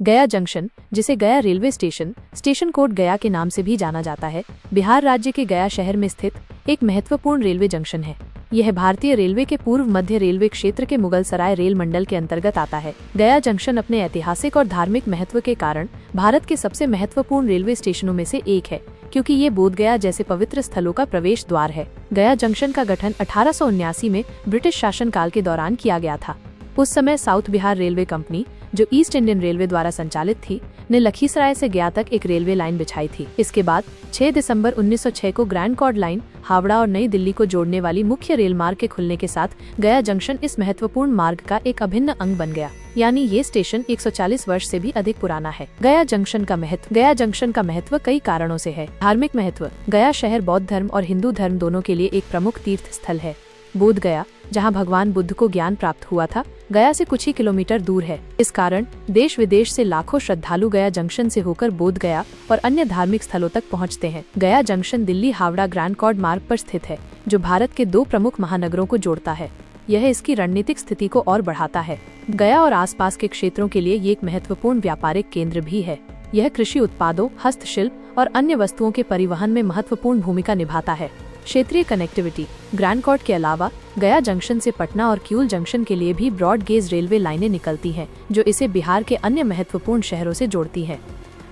गया जंक्शन, जिसे गया रेलवे स्टेशन कोड गया के नाम से भी जाना जाता है, बिहार राज्य के गया शहर में स्थित एक महत्वपूर्ण रेलवे जंक्शन है। यह भारतीय रेलवे के पूर्व मध्य रेलवे क्षेत्र के मुगलसराय रेल मंडल के अंतर्गत आता है। गया जंक्शन अपने ऐतिहासिक और धार्मिक महत्व के कारण भारत के सबसे महत्वपूर्ण रेलवे स्टेशनों में से एक है, क्योंकि ये बोधगया जैसे पवित्र स्थलों का प्रवेश द्वार है। गया जंक्शन का गठन 1879 में ब्रिटिश शासनकाल के दौरान किया गया था। उस समय साउथ बिहार रेलवे कंपनी, जो ईस्ट इंडियन रेलवे द्वारा संचालित थी, ने लखीसराय से गया तक एक रेलवे लाइन बिछाई थी। इसके बाद 6 दिसंबर 1906 को ग्रैंड कॉर्ड लाइन हावड़ा और नई दिल्ली को जोड़ने वाली मुख्य रेल मार्ग के खुलने के साथ गया जंक्शन इस महत्वपूर्ण मार्ग का एक अभिन्न अंग बन गया। यानी ये स्टेशन 140 वर्ष से भी अधिक पुराना है। गया जंक्शन का महत्व कई कारणों से है। धार्मिक महत्व: गया शहर बौद्ध धर्म और हिंदू धर्म दोनों के लिए एक प्रमुख तीर्थ स्थल है। बोध गया, जहाँ भगवान बुद्ध को ज्ञान प्राप्त हुआ था, गया से कुछ ही किलोमीटर दूर है। इस कारण देश विदेश से लाखों श्रद्धालु गया जंक्शन से होकर बोध गया और अन्य धार्मिक स्थलों तक पहुंचते हैं। Gaya junction Delhi Howrah grand chord मार्ग पर स्थित है, जो भारत के 2 प्रमुख महानगरों को जोड़ता है। यह इसकी रणनीतिक स्थिति को और बढ़ाता है। गया और आसपास के क्षेत्रों के लिए ये एक महत्वपूर्ण व्यापारिक केंद्र भी है। यह कृषि उत्पादों, हस्तशिल्प और अन्य वस्तुओं के परिवहन में महत्वपूर्ण भूमिका निभाता है। क्षेत्रीय कनेक्टिविटी: ग्रैंड कॉर्ड के अलावा गया जंक्शन से पटना और किऊल जंक्शन के लिए भी ब्रॉड गेज रेलवे लाइनें निकलती हैं, जो इसे बिहार के अन्य महत्वपूर्ण शहरों से जोड़ती हैं।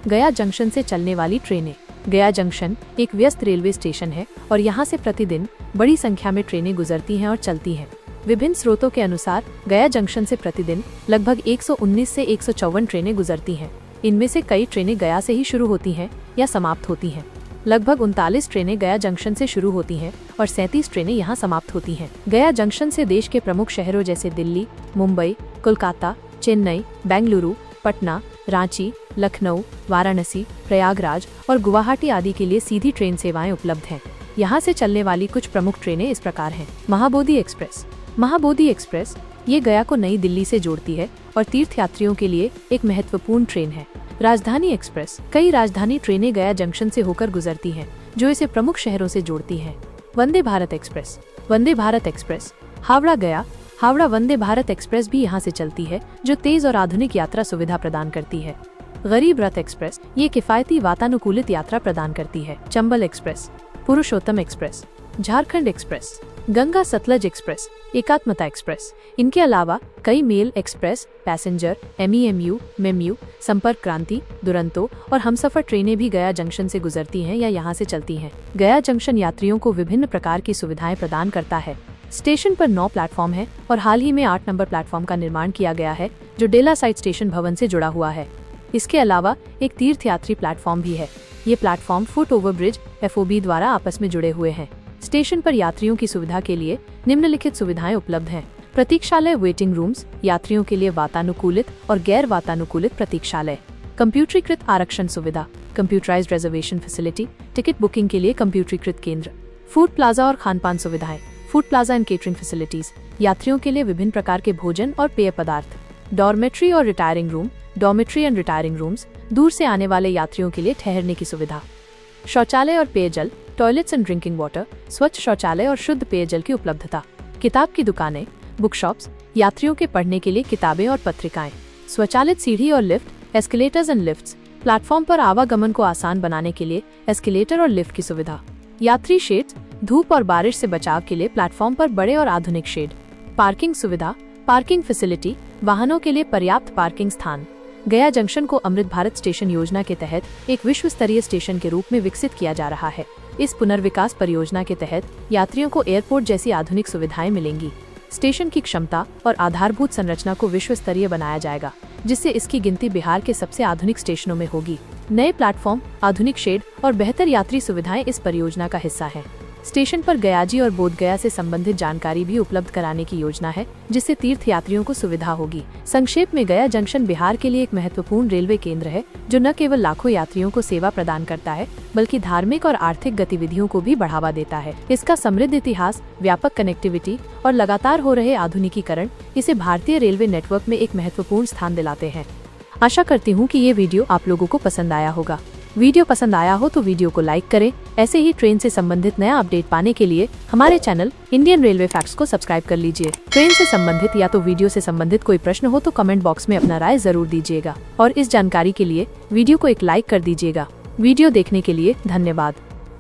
गया जंक्शन से चलने वाली ट्रेनें: गया जंक्शन एक व्यस्त रेलवे स्टेशन है और यहाँ से प्रतिदिन बड़ी संख्या में ट्रेनें गुजरती हैं और चलती हैं। विभिन्न स्रोतों के अनुसार गया जंक्शन से प्रतिदिन लगभग 119 से 154 ट्रेनें गुजरती हैं। इनमें से कई ट्रेनें गया से ही शुरू होती हैं या समाप्त होती हैं। लगभग 39 ट्रेनें गया जंक्शन से शुरू होती हैं और 37 ट्रेनें यहां समाप्त होती हैं। गया जंक्शन से देश के प्रमुख शहरों जैसे दिल्ली, मुंबई, कोलकाता, चेन्नई, बेंगलुरु, पटना, रांची, लखनऊ, वाराणसी, प्रयागराज और गुवाहाटी आदि के लिए सीधी ट्रेन सेवाएं उपलब्ध हैं। यहां से चलने वाली कुछ प्रमुख ट्रेनें इस प्रकार हैं। महाबोधि एक्सप्रेस ये गया को नई दिल्ली से जोड़ती है और तीर्थयात्रियों के लिए एक महत्वपूर्ण ट्रेन है। राजधानी एक्सप्रेस: कई राजधानी ट्रेनें गया जंक्शन से होकर गुजरती हैं, जो इसे प्रमुख शहरों से जोड़ती हैं। वंदे भारत एक्सप्रेस हावड़ा गया हावड़ा वंदे भारत एक्सप्रेस भी यहाँ से चलती है, जो तेज और आधुनिक यात्रा सुविधा प्रदान करती है। गरीब रथ एक्सप्रेस ये किफायती वातानुकूलित यात्रा प्रदान करती है। Chambal express, Purushottam express, Jharkhand express, Ganga Sutlej express, Ekatmata express. इनके अलावा कई mail express, passenger, MEMU, MEMU, संपर्क क्रांति, दुरंतो और हमसफर ट्रेनें भी गया जंक्शन से गुजरती हैं या यहाँ से चलती हैं। गया जंक्शन यात्रियों को विभिन्न प्रकार की सुविधाएं प्रदान करता है। स्टेशन पर 9 प्लेटफॉर्म है और हाल ही में 8 नंबर प्लेटफॉर्म का निर्माण किया गया है, जो डेला साइड स्टेशन भवन से जुड़ा हुआ है। इसके अलावा एक तीर्थयात्री प्लेटफॉर्म भी है। ये platform foot over bridge FOB द्वारा आपस में जुड़े हुए हैं। स्टेशन पर यात्रियों की सुविधा के लिए निम्नलिखित सुविधाएं उपलब्ध हैं। प्रतीक्षालय, वेटिंग रूम्स, यात्रियों के लिए वातानुकूलित और गैर वातानुकूलित प्रतीक्षालय। कंप्यूटरीकृत आरक्षण सुविधा, computerised reservation facility, ticket booking के लिए कंप्यूटरीकृत केंद्र। फूड प्लाजा और खानपान सुविधाएं, food plaza and catering facilities, यात्रियों के लिए विभिन्न प्रकार के भोजन और पेय पदार्थ। डॉर्मेट्री और retiring room, dormitory and retiring rooms, दूर से आने वाले यात्रियों के लिए ठहरने की सुविधा। शौचालय और पेयजल, टॉयलेट्स एंड ड्रिंकिंग वाटर, स्वच्छ शौचालय और शुद्ध पेयजल की उपलब्धता। किताब की दुकानें, बुक शॉप्स, यात्रियों के पढ़ने के लिए किताबें और पत्रिकाएं। स्वचालित सीढ़ी और lift, escalators and lifts, platform पर आवागमन को आसान बनाने के लिए एस्केलेटर और लिफ्ट की सुविधा। यात्री शेड्स, धूप और बारिश से बचाव के लिए प्लेटफॉर्म पर बड़े और आधुनिक शेड। पार्किंग सुविधा, पार्किंग फैसिलिटी, वाहनों के लिए पर्याप्त पार्किंग स्थान। गया जंक्शन को अमृत भारत स्टेशन योजना के तहत एक विश्व स्तरीय स्टेशन के रूप में विकसित किया जा रहा है। इस पुनर्विकास परियोजना के तहत यात्रियों को एयरपोर्ट जैसी आधुनिक सुविधाएं मिलेंगी। स्टेशन की क्षमता और आधारभूत संरचना को विश्व स्तरीय बनाया जाएगा, जिससे इसकी गिनती बिहार के सबसे आधुनिक स्टेशनों में होगी। नए प्लेटफॉर्म, आधुनिक शेड और बेहतर यात्री सुविधाएं इस परियोजना का हिस्सा हैं। स्टेशन पर गयाजी और बोधगया से संबंधित जानकारी भी उपलब्ध कराने की योजना है, जिससे तीर्थ यात्रियों को सुविधा होगी। संक्षेप में, गया जंक्शन बिहार के लिए एक महत्वपूर्ण रेलवे केंद्र है, जो न केवल लाखों यात्रियों को सेवा प्रदान करता है, बल्कि धार्मिक और आर्थिक गतिविधियों को भी बढ़ावा देता है। इसका समृद्ध इतिहास, व्यापक कनेक्टिविटी और लगातार हो रहे आधुनिकीकरण इसे भारतीय रेलवे नेटवर्क में एक महत्वपूर्ण स्थान दिलाते हैं। आशा करती हूँ कि ये वीडियो आप लोगों को पसंद आया होगा। वीडियो पसंद आया हो तो वीडियो को लाइक करें। ऐसे ही ट्रेन से संबंधित नया अपडेट पाने के लिए हमारे चैनल इंडियन रेलवे फैक्ट्स को सब्सक्राइब कर लीजिए। ट्रेन से संबंधित या तो वीडियो से संबंधित कोई प्रश्न हो तो कमेंट बॉक्स में अपना राय जरूर दीजिएगा और इस जानकारी के लिए वीडियो को एक लाइक कर दीजिएगा। वीडियो देखने के लिए धन्यवाद।